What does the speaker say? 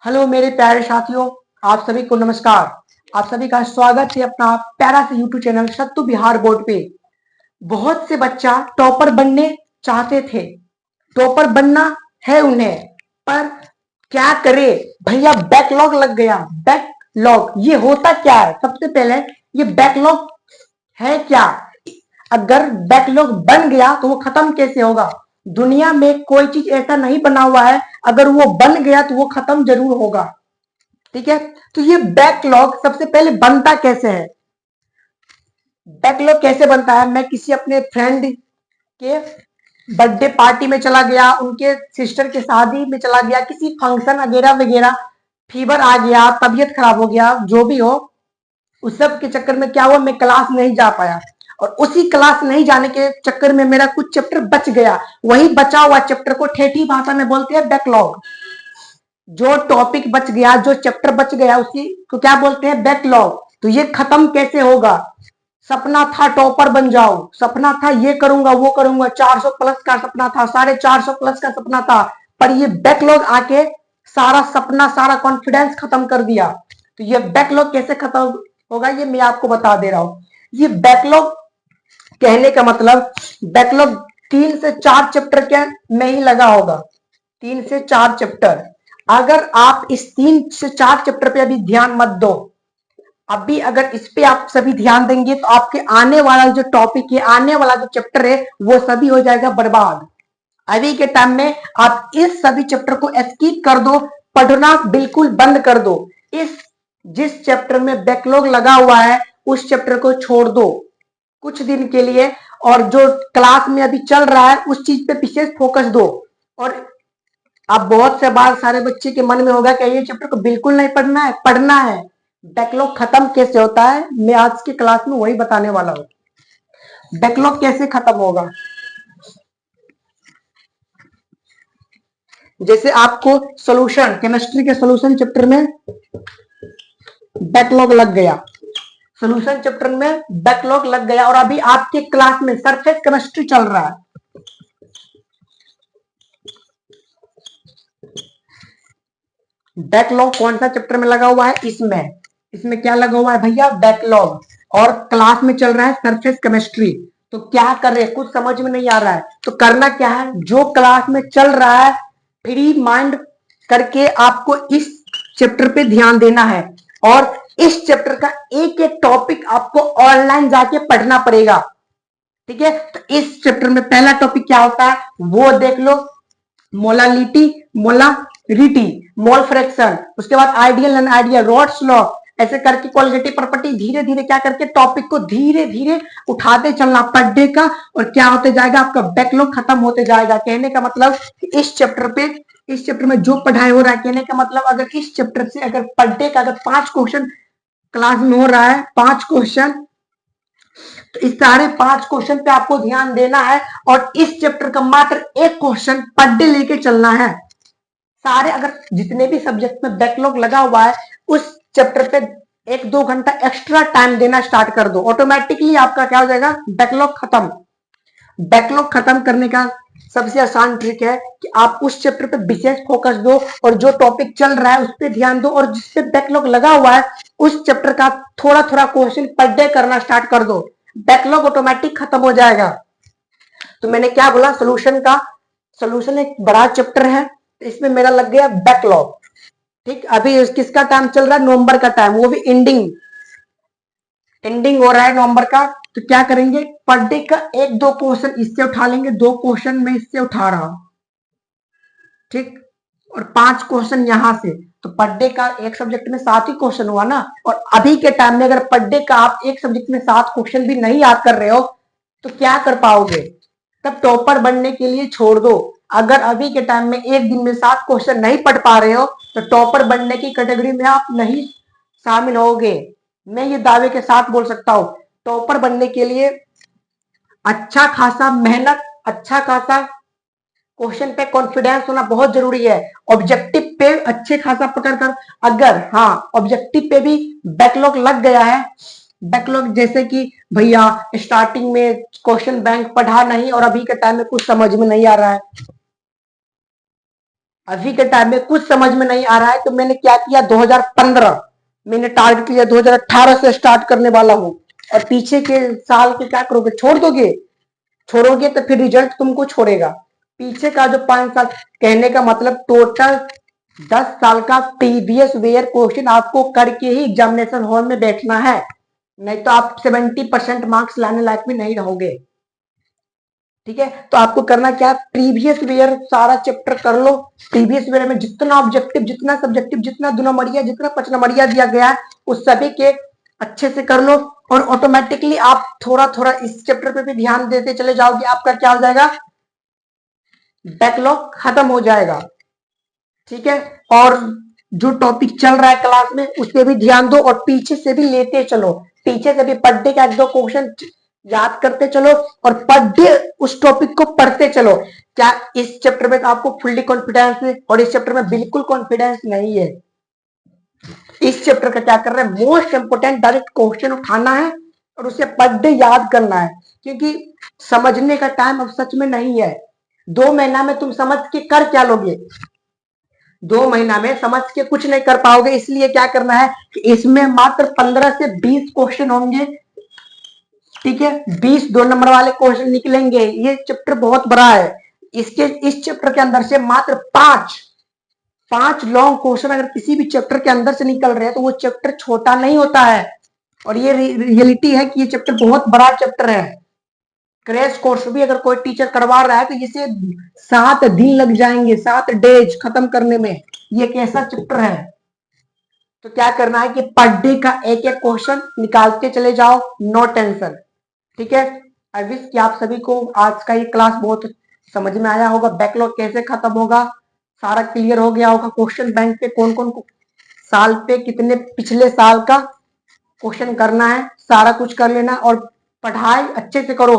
Hello मेरे प्यारे साथियों, आप सभी को नमस्कार। आप सभी का स्वागत है अपना प्यारा से यूट्यूब चैनल सत्तू बिहार बोर्ड पे। बहुत से बच्चा टॉपर बनने चाहते थे, टॉपर बनना है उन्हें, पर क्या करे भैया, बैकलॉग लग गया। बैकलॉग ये होता क्या है? सबसे पहले ये बैकलॉग है क्या? अगर बैकलॉग बन गया तो वो खत्म कैसे होगा? दुनिया में कोई चीज ऐसा नहीं बना हुआ है, अगर वो बन गया तो वो खत्म जरूर होगा। ठीक है, तो ये बैकलॉग सबसे पहले बनता कैसे है? बैकलॉग कैसे बनता है? मैं किसी अपने फ्रेंड के बर्थडे पार्टी में चला गया, उनके सिस्टर के शादी में चला गया, किसी फंक्शन वगैरह वगैरह, फीवर आ गया, तबीयत खराब हो गया, जो भी हो, उस सब के चक्कर में क्या हुआ, मैं क्लास नहीं जा पाया। और उसी क्लास नहीं जाने के चक्कर में मेरा कुछ चैप्टर बच गया। वही बचा हुआ चैप्टर को ठेठी भाषा में बोलते हैं बैकलॉग। जो टॉपिक बच गया, जो चैप्टर बच गया, उसी को क्या बोलते हैं? बैकलॉग। तो ये खत्म कैसे होगा? सपना था टॉपर बन जाओ, सपना था ये करूंगा वो करूंगा, 400 प्लस का सपना था, 450 प्लस का सपना था, पर ये बैकलॉग आके सारा सपना, सारा कॉन्फिडेंस खत्म कर दिया। तो ये बैकलॉग कैसे खत्म होगा, ये मैं आपको बता दे रहा हूं। ये बैकलॉग कहने का मतलब, बैकलॉग 3 से 4 चैप्टर के में ही लगा होगा। 3 से 4 चैप्टर। अगर आप इस 3 से 4 चैप्टर पे अभी ध्यान मत दो, अभी अगर इस पे आप सभी ध्यान देंगे तो आपके आने वाला जो टॉपिक है, आने वाला जो चैप्टर है, वो सभी हो जाएगा बर्बाद। अभी के टाइम में आप इस सभी चैप्टर को स्किप कर दो, पढ़ना बिल्कुल बंद कर दो। इस जिस चैप्टर में बैकलॉग लगा हुआ है उस चैप्टर को छोड़ दो कुछ दिन के लिए, और जो क्लास में अभी चल रहा है उस चीज पे विशेष फोकस दो। और अब बहुत से बार सारे बच्चे के मन में होगा कि ये चैप्टर को बिल्कुल नहीं पढ़ना है, पढ़ना है। बैकलॉग खत्म कैसे होता है, मैं आज की क्लास में वही बताने वाला हूं। बैकलॉग कैसे खत्म होगा? जैसे आपको सॉल्यूशन, केमिस्ट्री के सॉल्यूशन चैप्टर में बैकलॉग लग गया, सॉल्यूशन चैप्टर में बैकलॉग लग गया, और अभी आपके क्लास में सरफेस केमिस्ट्री चल रहा है। बैकलॉग कौन सा चैप्टर में लगा हुआ है? इसमें क्या लगा हुआ है भैया? बैकलॉग। और क्लास में चल रहा है सरफेस केमिस्ट्री। तो क्या कर रहे हैं? कुछ समझ में नहीं आ रहा है, तो करना क्या है? जो क्लास में चल रहा है फ्री माइंड करके आपको इस चैप्टर पे ध्यान देना है, और इस चैप्टर का एक एक टॉपिक आपको ऑनलाइन जाके पढ़ना पड़ेगा। ठीक है, तो इस चैप्टर में पहला टॉपिक क्या होता है वो देख लो। मोलालिटी, मोलारिटी, मोल फ्रैक्शन, उसके बाद ideal and ideal, rods law, ऐसे करके क्वालिटेटिव प्रॉपर्टी, धीरे धीरे क्या करके टॉपिक को धीरे धीरे उठाते चलना पर डे का, और क्या होते जाएगा, आपका बैकलॉग खत्म होते जाएगा। कहने का मतलब इस चैप्टर में जो पढ़ाई हो रहा है, कहने का मतलब अगर इस चैप्टर से अगर पर डे का अगर 5 क्वेश्चन क्लास में हो रहा है, 5 क्वेश्चन, तो इस साढ़े 5 क्वेश्चन पे आपको ध्यान देना है, और इस चैप्टर का मात्र एक क्वेश्चन पर डे लेके चलना है। सारे अगर जितने भी सब्जेक्ट में बैकलॉग लगा हुआ है उस चैप्टर पे 1-2 घंटा एक्स्ट्रा टाइम देना स्टार्ट कर दो, ऑटोमेटिकली आपका क्या हो जाएगा? बैकलॉग खत्म। बैकलॉग खत्म करने का सबसे आसान ट्रिक है कि आप उस चैप्टर पे विशेष फोकस दो, और जो टॉपिक चल रहा है उस पर ध्यान दो, और जिसपे बैकलॉग लगा हुआ है उस चैप्टर का थोड़ा थोड़ा क्वेश्चन पर डे करना स्टार्ट कर दो, बैकलॉग ऑटोमेटिक खत्म हो जाएगा। तो मैंने क्या बोला? सोल्यूशन एक बड़ा चैप्टर है, इसमें मेरा लग गया बैकलॉग। ठीक, अभी किसका टाइम चल रहा है? नवंबर का टाइम, वो भी एंडिंग हो रहा है नवंबर का। तो क्या करेंगे? पर डे का 1-2 क्वेश्चन इससे उठा लेंगे, 2 क्वेश्चन मैं इससे उठा रहा हूं, ठीक, और 5 क्वेश्चन यहां से। तो पर डे का एक सब्जेक्ट में 7 ही क्वेश्चन हुआ ना। और अभी के टाइम में अगर पर डे का आप एक सब्जेक्ट में 7 क्वेश्चन भी नहीं याद कर रहे हो तो क्या कर पाओगे? तब टॉपर बनने के लिए छोड़ दो। अगर अभी के टाइम में एक दिन में 7 क्वेश्चन नहीं पढ़ पा रहे हो तो टॉपर बनने की कैटेगरी में आप नहीं शामिल होगे। मैं ये दावे के साथ बोल सकता हूं, टॉपर बनने के लिए अच्छा खासा मेहनत, अच्छा खासा क्वेश्चन पे कॉन्फिडेंस होना बहुत जरूरी है। ऑब्जेक्टिव पे अच्छे खासा पकड़ कर, अगर हाँ ऑब्जेक्टिव पे भी बैकलॉग लग गया है, बैकलॉग जैसे कि भैया स्टार्टिंग में क्वेश्चन बैंक पढ़ा नहीं और अभी के टाइम में कुछ समझ में नहीं आ रहा है, अभी के टाइम में कुछ समझ में नहीं आ रहा है तो मैंने क्या किया, 2015 मैंने टारगेट लिया, 2018 से स्टार्ट करने वाला हूँ। और पीछे के साल के क्या करोगे, छोड़ दोगे? छोड़ोगे तो फिर रिजल्ट तुमको छोड़ेगा। पीछे का जो 5 साल, कहने का मतलब टोटल 10 साल का प्रीवियस ईयर क्वेश्चन आपको करके ही एग्जामिनेशन हॉल में बैठना है, नहीं तो आप 70% मार्क्स लाने लायक भी नहीं रहोगे। ठीक है, तो आपको करना क्या, प्रीवियस ईयर सारा चैप्टर कर लो। प्रीवियस ईयर में जितना ऑब्जेक्टिव, जितना सब्जेक्टिव, जितना 2 नंबरिया, जितना 5 नंबरिया दिया गया है, उस सभी के अच्छे से कर लो। और ऑटोमेटिकली आप थोड़ा थोड़ा इस चैप्टर पे भी ध्यान देते चले जाओगे, आपका क्या हो जाएगा, बैकलॉग खत्म हो जाएगा। ठीक है, और जो टॉपिक चल रहा है क्लास में उस पर भी ध्यान दो और पीछे से भी लेते चलो। पीछे से भी पर डे का 1-2 क्वेश्चन याद करते चलो और पर डे उस टॉपिक को पढ़ते चलो। क्या इस चैप्टर में तो आपको फुल्ली कॉन्फिडेंस है और इस चैप्टर में बिल्कुल कॉन्फिडेंस नहीं है। इस चैप्टर का क्या कर रहे हैं, मोस्ट इंपोर्टेंट डायरेक्ट क्वेश्चन उठाना है और उसे पर डे याद करना है, क्योंकि समझने का टाइम अब सच में नहीं है। 2 महीना में तुम समझ के कर क्या लोगे, 2 महीना में समझ के कुछ नहीं कर पाओगे। इसलिए क्या करना है कि इसमें मात्र 15 से 20 क्वेश्चन होंगे। ठीक है, 20 2 नंबर वाले क्वेश्चन निकलेंगे। ये चैप्टर बहुत बड़ा है, इस चैप्टर के अंदर से मात्र 5 लॉन्ग क्वेश्चन अगर किसी भी चैप्टर के अंदर से निकल रहे हैं तो वो चैप्टर छोटा नहीं होता है। और ये रियलिटी है कि ये चैप्टर बहुत बड़ा चैप्टर है। क्रैश कोर्स भी अगर कोई टीचर करवा रहा है तो इसे 7 दिन लग जाएंगे, 7 डेज खत्म करने में। ये कैसा चैप्टर है, तो क्या करना है कि पर डे का एक एक क्वेश्चन निकालते चले जाओ, नो टेंशन। ठीक है, आई विश कि आप सभी को आज का ये क्लास बहुत समझ में आया होगा। बैकलॉग कैसे खत्म होगा सारा क्लियर हो गया होगा। क्वेश्चन बैंक पे कौन कौन साल पे कितने पिछले साल का क्वेश्चन करना है, सारा कुछ कर लेना और पढ़ाई अच्छे से करो।